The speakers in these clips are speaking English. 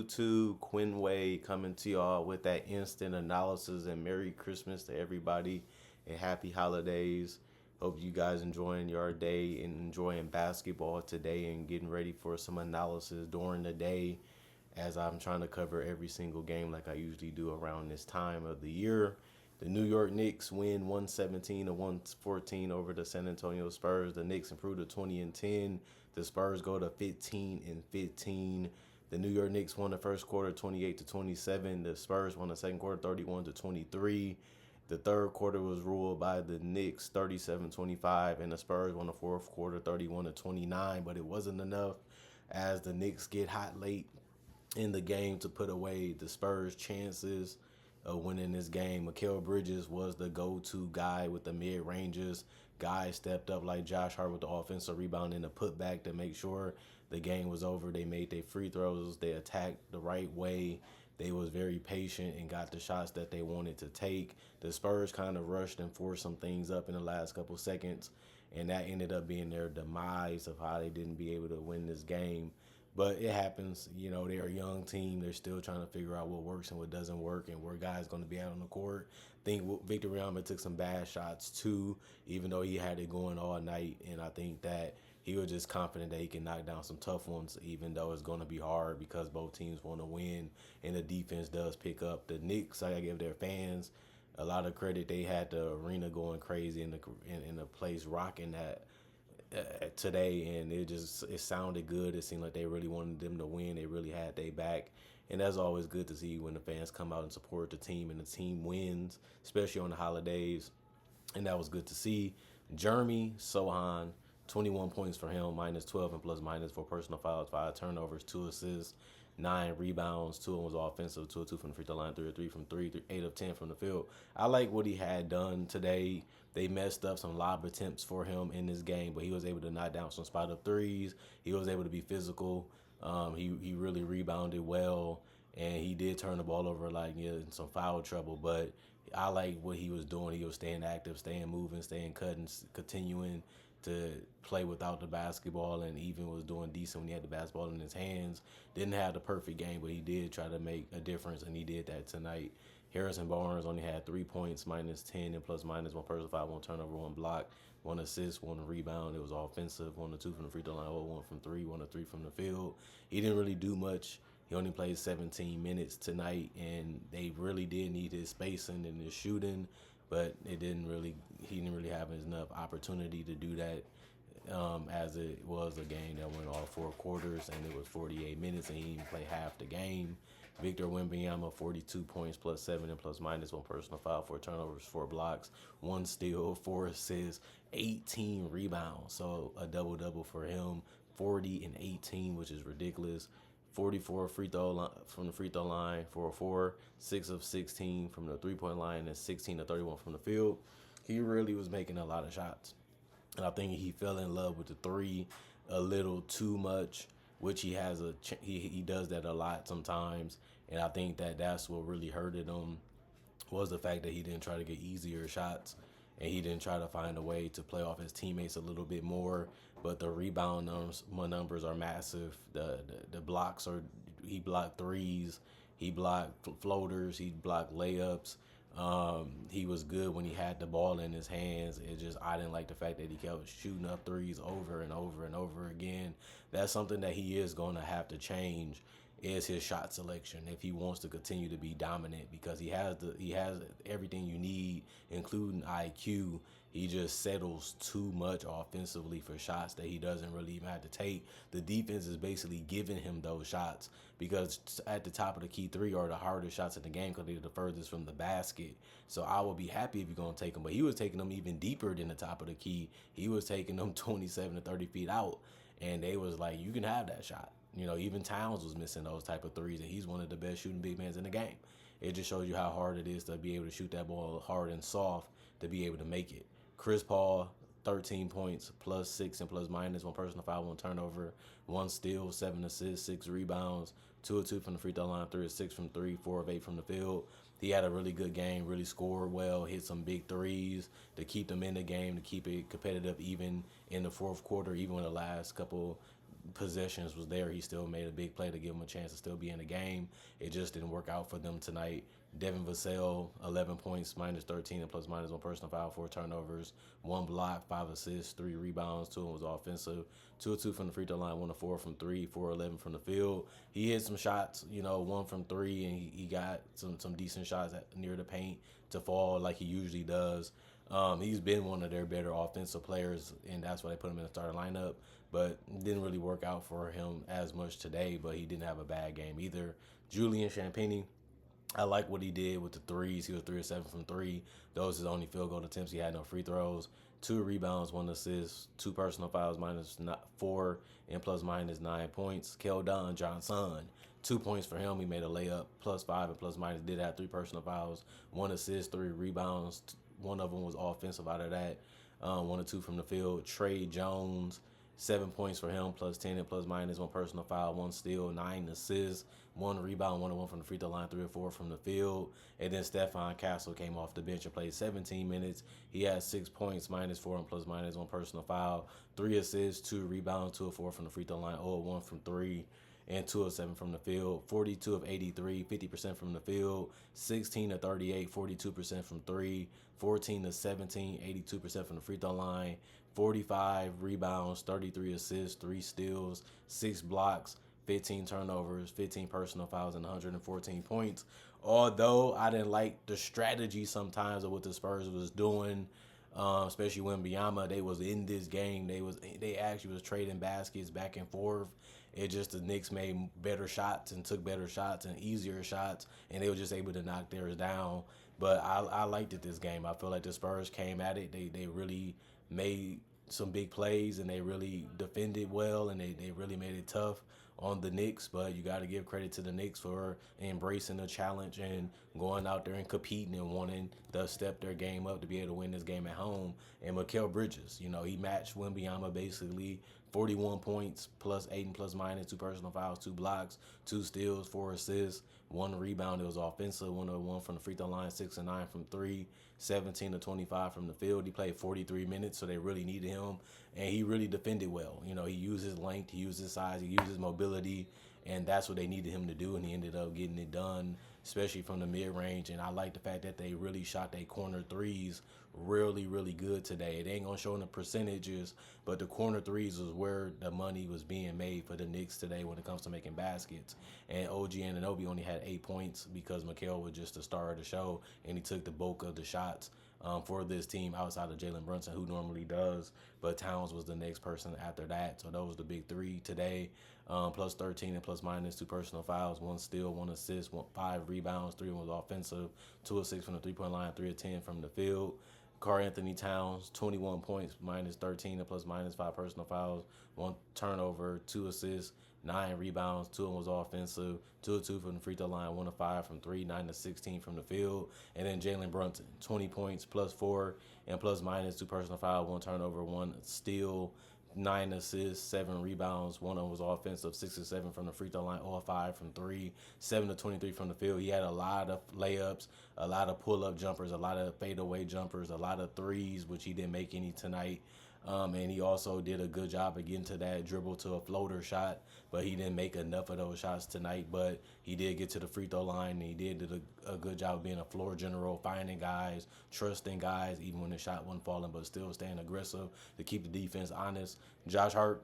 YouTube? Quinway coming to y'all with that instant analysis, and Merry Christmas to everybody and Happy Holidays. Hope you guys enjoying your day and enjoying basketball today and getting ready for some analysis during the day as I'm trying to cover every single game like I usually do around this time of the year. The New York Knicks win 117 to 114 over the San Antonio Spurs. The Knicks improve to 20-10. The Spurs go to 15-15. The New York Knicks won the first quarter 28 to 27. The Spurs won the second quarter 31 to 23. The third quarter was ruled by the Knicks 37-25, and the Spurs won the fourth quarter 31 to 29. But it wasn't enough as the Knicks get hot late in the game to put away the Spurs' chances of winning this game. Mikal Bridges was the go-to guy with the mid-ranges. Guys stepped up like Josh Hart with the offensive rebound and the putback to make sure the game was over. They made their free throws. They attacked the right way. They was very patient and got the shots that they wanted to take. The Spurs kind of rushed and forced some things up in the last couple seconds, and that ended up being their demise of how they didn't be able to win this game. But it happens. You know, they're a young team. They're still trying to figure out what works and what doesn't work and where guys going to be out on the court. I think Victor Wembanyama took some bad shots too, even though he had it going all night. And I think that he was just confident that he can knock down some tough ones, even though it's going to be hard because both teams want to win and the defense does pick up. The Knicks, I give their fans a lot of credit. They had the arena going crazy and the place rocking that today, and it sounded good. It seemed like they really wanted them to win. They really had their back, and that's always good to see when the fans come out and support the team and the team wins, especially on the holidays. And that was good to see. Jeremy Sohan, 21 points for him, minus 12 and plus minus for personal fouls, 5 turnovers, 2 assists, 9 rebounds, 2 of them was offensive, 2 of 2 from the free throw line, 3 of 3 from 3, 8 of 10 from the field. I like what he had done today. They messed up some lob attempts for him in this game, but he was able to knock down some spot up threes. He was able to be physical. He really rebounded well, and he did turn the ball over in some foul trouble. But I like what he was doing. He was staying active, staying moving, staying cutting, continuing to play without the basketball, and even was doing decent when he had the basketball in his hands. Didn't have the perfect game, but he did try to make a difference, and he did that tonight. Harrison Barnes only had 3 points, minus 10, and plus minus 1 personal foul, 1 turnover, 1 block, 1 assist, 1 rebound. It was offensive, 1 of 2 from the free throw line, 1 from 3, 1 of 3 from the field. He didn't really do much. He only played 17 minutes tonight, and they really did need his spacing and his shooting, but he didn't really have enough opportunity to do that, as it was a game that went all 4 quarters, and it was 48 minutes, and he didn't play half the game. Victor Wembanyama, 42 points, plus 7 and plus minus 1 personal foul, 4 turnovers, 4 blocks, 1 steal, 4 assists, 18 rebounds. So a double-double for him, 40 and 18, which is ridiculous. 44 from the free throw line, 4 6 of 16 from the three-point line, and 16 to 31 from the field. He really was making a lot of shots. And I think he fell in love with the three a little too much, which he does that a lot sometimes. And I think that's what really hurted him was the fact that he didn't try to get easier shots, and he didn't try to find a way to play off his teammates a little bit more. But the rebound numbers are massive. The blocks are, he blocked threes, he blocked floaters, he blocked layups. He was good when he had the ball in his hands. I didn't like the fact that he kept shooting up threes over and over and over again. That's something that he is going to have to change, is his shot selection if he wants to continue to be dominant, because he has everything you need, including IQ. He just settles too much offensively for shots that he doesn't really even have to take. The defense is basically giving him those shots, because at the top of the key 3 are the hardest shots in the game because they're the furthest from the basket. So I would be happy if you're going to take them. But he was taking them even deeper than the top of the key. He was taking them 27 to 30 feet out, and they was like, you can have that shot. You know, even Towns was missing those type of threes, and he's one of the best shooting big men in the game. It just shows you how hard it is to be able to shoot that ball hard and soft to be able to make it. Chris Paul, 13 points, plus 6 and plus minus 1 personal foul, 1 turnover, 1 steal, 7 assists, 6 rebounds, 2 of 2 from the free throw line, 3 of 6 from 3, 4 of 8 from the field. He had a really good game, really scored well, hit some big threes to keep them in the game, to keep it competitive even in the fourth quarter, even when the last couple possessions was there, he still made a big play to give him a chance to still be in the game. It just didn't work out for them tonight. Devin Vassell, 11 points, minus 13, and plus minus one personal foul, 4 turnovers, 1 block, 5 assists, 3 rebounds. 2 of them was offensive. 2 of 2 from the free throw line, 1 of 4 from three, 4 of 11 from the field. He hit some shots, 1 from 3, and he got some decent shots near the paint to fall like he usually does. He's been one of their better offensive players, and that's why they put him in the starting lineup. But it didn't really work out for him as much today, but he didn't have a bad game either. Julian Champagnie, I like what he did with the threes. He was 3 of 7 from three. Those his only field goal attempts. He had no free throws. 2 rebounds, 1 assist, 2 personal fouls, -4, and plus minus 9 points. Keldon Johnson, 2 points for him. He made a layup, +5 and plus minus. Did have 3 personal fouls, 1 assist, 3 rebounds. One of them was offensive out of that. 1 of 2 from the field. Trey Jones, 7 points for him, +10 and plus minus, 1 personal foul, 1 steal, 9 assists, 1 rebound, 1 of 1 from the free throw line, 3 of 4 from the field. And then Stephon Castle came off the bench and played 17 minutes. He had 6 points, -4 and plus minus, 1 personal foul, 3 assists, 2 rebounds, 2 of 4 from the free throw line, 0 of 1 from three, and 2 of 7 from the field. 42 of 83, 50% from the field. 16 of 38, 42% from three. 14 of 17, 82% from the free throw line. 45 rebounds, 33 assists, 3 steals, 6 blocks, 15 turnovers, 15 personal fouls, and 114 points. Although I didn't like the strategy sometimes of what the Spurs was doing, especially when Biyama, they was in this game. They actually was trading baskets back and forth. It just the Knicks made better shots and took better shots and easier shots, and they were just able to knock theirs down. But I liked it this game. I feel like the Spurs came at it. They really made some big plays, and they really defended well, and they really made it tough on the Knicks. But you got to give credit to the Knicks for embracing the challenge and going out there and competing and wanting to step their game up to be able to win this game at home. And Mikal Bridges, he matched Wembanyama basically. 41 points, +8 and plus minus, 2 personal fouls, 2 blocks, 2 steals, 4 assists, 1 rebound. It was offensive, 1 of 1 from the free throw line, 6 of 9 from three, 17 of 25 from the field. He played 43 minutes, so they really needed him, and he really defended well. He used his length, he used his size, he used his mobility, and that's what they needed him to do, and he ended up getting it done, especially from the mid-range. And I like the fact that they really shot their corner threes really, really good today. It ain't going to show in the percentages, but the corner threes was where the money was being made for the Knicks today when it comes to making baskets. And OG Anunoby only had 8 points because Mikal was just the star of the show, and he took the bulk of the shots for this team outside of Jalen Brunson, who normally does. But Towns was the next person after that. So those were the big three today. Plus 13 and plus minus, 2 personal fouls, 1 steal, 1 assist, 5 rebounds, 3 was offensive, 2 of 6 from the three-point line, 3 of 10 from the field. Karl Anthony Towns, 21 points, -13 and plus minus, 5 personal fouls, 1 turnover, 2 assists, 9 rebounds, 2 of them was offensive, 2 of 2 from the free throw line, 1 of 5 from three, 9 of 16 from the field. And then Jalen Brunson, 20 points, +4 and plus minus, 2 personal fouls, 1 turnover, 1 steal, 9 assists, 7 rebounds. 1 of them was offensive, 6 of 7 from the free throw line, all of 5 from three, 7 of 23 from the field. He had a lot of layups, a lot of pull-up jumpers, a lot of fadeaway jumpers, a lot of threes, which he didn't make any tonight. And he also did a good job of getting to that dribble to a floater shot, but he didn't make enough of those shots tonight. But he did get to the free throw line, and he did a good job of being a floor general, finding guys, trusting guys, even when the shot wasn't falling, but still staying aggressive to keep the defense honest. Josh Hart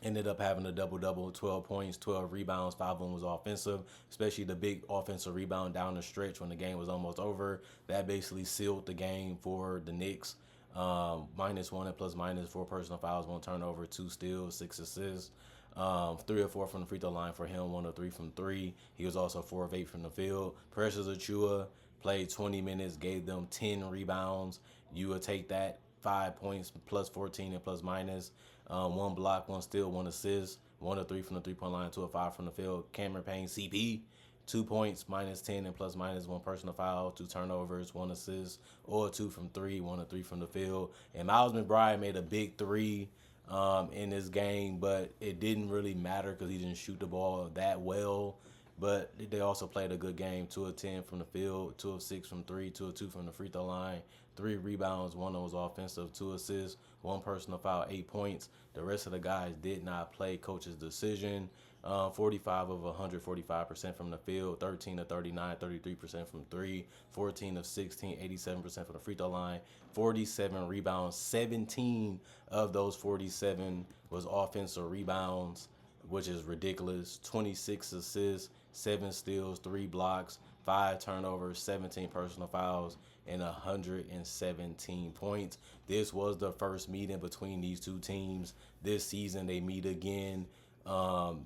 ended up having a double-double, 12 points, 12 rebounds, 5 of them was offensive, especially the big offensive rebound down the stretch when the game was almost over. That basically sealed the game for the Knicks. -1 and plus minus, 4 personal fouls, 1 turnover, 2 steals, 6 assists. 3 or 4 from the free throw line for him, 1 or 3 from three. He was also 4 of 8 from the field. Precious Achiuwa played 20 minutes, gave them 10 rebounds. You would take that, 5 points, plus 14 and plus minus. 1 block, 1 steal, 1 assist, 1 of 3 from the three-point line, 2 of 5 from the field. Cameron Payne, CP, 2 points, -10 and plus minus, 1 personal foul, 2 turnovers, 1 assist, or 2 from three, 1 of 3 from the field. And Miles McBride made a big three in this game, but it didn't really matter because he didn't shoot the ball that well. but they also played a good game. 2 of 10 from the field, 2 of 6 from three, 2 of 2 from the free throw line, 3 rebounds, one was offensive, 2 assists, one personal foul, 8 points. The rest of the guys did not play. Coach's decision. 45 of 100, 45% from the field, 13 of 39, 33% from three, 14 of 16, 87% from the free throw line, 47 rebounds, 17 of those 47 was offensive rebounds, which is ridiculous. 26 assists, 7 steals, 3 blocks, 5 turnovers, 17 personal fouls, and 117 points. This was the first meeting between these two teams this season. They meet again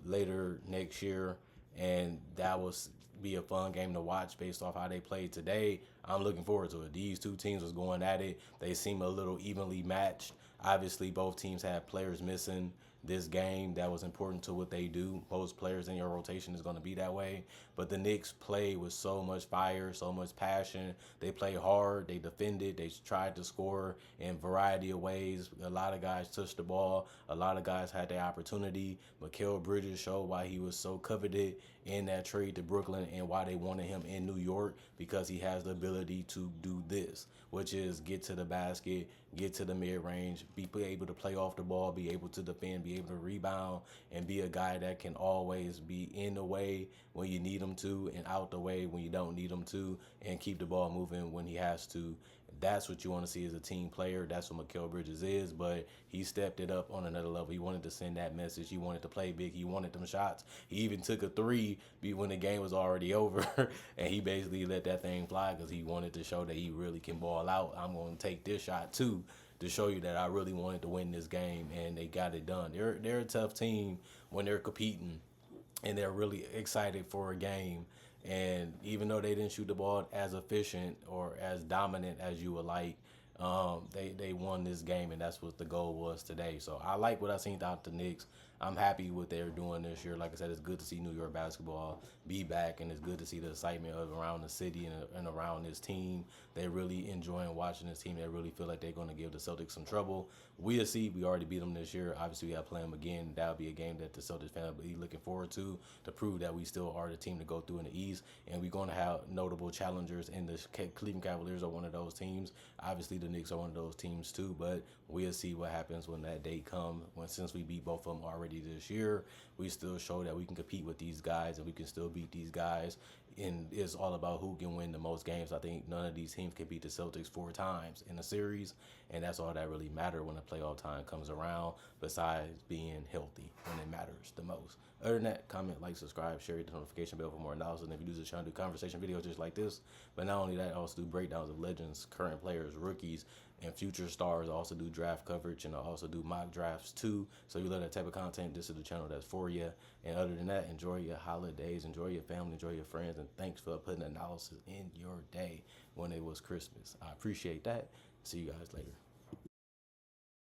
later next year, and that was be a fun game to watch based off how they played today. I'm looking forward to it. These two teams was going at it. They seem a little evenly matched. Obviously, both teams had players missing this game that was important to what they do. Most players in your rotation is going to be that way. But the Knicks played with so much fire, so much passion. They played hard. They defended. They tried to score in a variety of ways. A lot of guys touched the ball. A lot of guys had their opportunity. Mikal Bridges showed why he was so coveted in that trade to Brooklyn and why they wanted him in New York, because he has the ability to do this, which is get to the basket, get to the mid-range, be able to play off the ball, be able to defend, be able to rebound, and be a guy that can always be in the way when you need him to and out the way when you don't need him to, and keep the ball moving when he has to. That's what you want to see as a team player. That's what Mikal Bridges is, but he stepped it up on another level. He wanted to send that message. He wanted to play big. He wanted them shots. He even took a three when the game was already over, and he basically let that thing fly because he wanted to show that he really can ball out. I'm going to take this shot too to show you that I really wanted to win this game, and they got it done. They're a tough team when they're competing, and they're really excited for a game. And even though they didn't shoot the ball as efficient or as dominant as you would like, they won this game, and that's what the goal was today. So I like what I seen out the Knicks. I'm happy with what they're doing this year. Like I said, it's good to see New York basketball be back, and it's good to see the excitement of around the city and around this team. They're really enjoying watching this team. They really feel like they're going to give the Celtics some trouble. We'll see. We already beat them this year. Obviously, we got to play them again. That'll be a game that the Celtics fan will be looking forward to prove that we still are the team to go through in the East. And we're going to have notable challengers, and the Cleveland Cavaliers are one of those teams. Obviously, the Knicks are one of those teams too, but we'll see what happens when that day comes. Since we beat both of them already this year, we still show that we can compete with these guys and we can still beat these guys. And it's all about who can win the most games. I think none of these teams can beat the Celtics 4 times in a series, and that's all that really matters when the playoff time comes around, besides being healthy when it matters the most. Other than that, comment, like, subscribe, share, hit the notification bell for more analysis. And if you do this, trying to do conversation videos just like this. But not only that, I also do breakdowns of legends, current players, rookies, and future stars. I also do draft coverage, and I also do mock drafts too. So if you love that type of content, this is the channel that's for you. And other than that, enjoy your holidays, enjoy your family, enjoy your friends, and thanks for putting analysis in your day when it was Christmas. I appreciate that. See you guys later.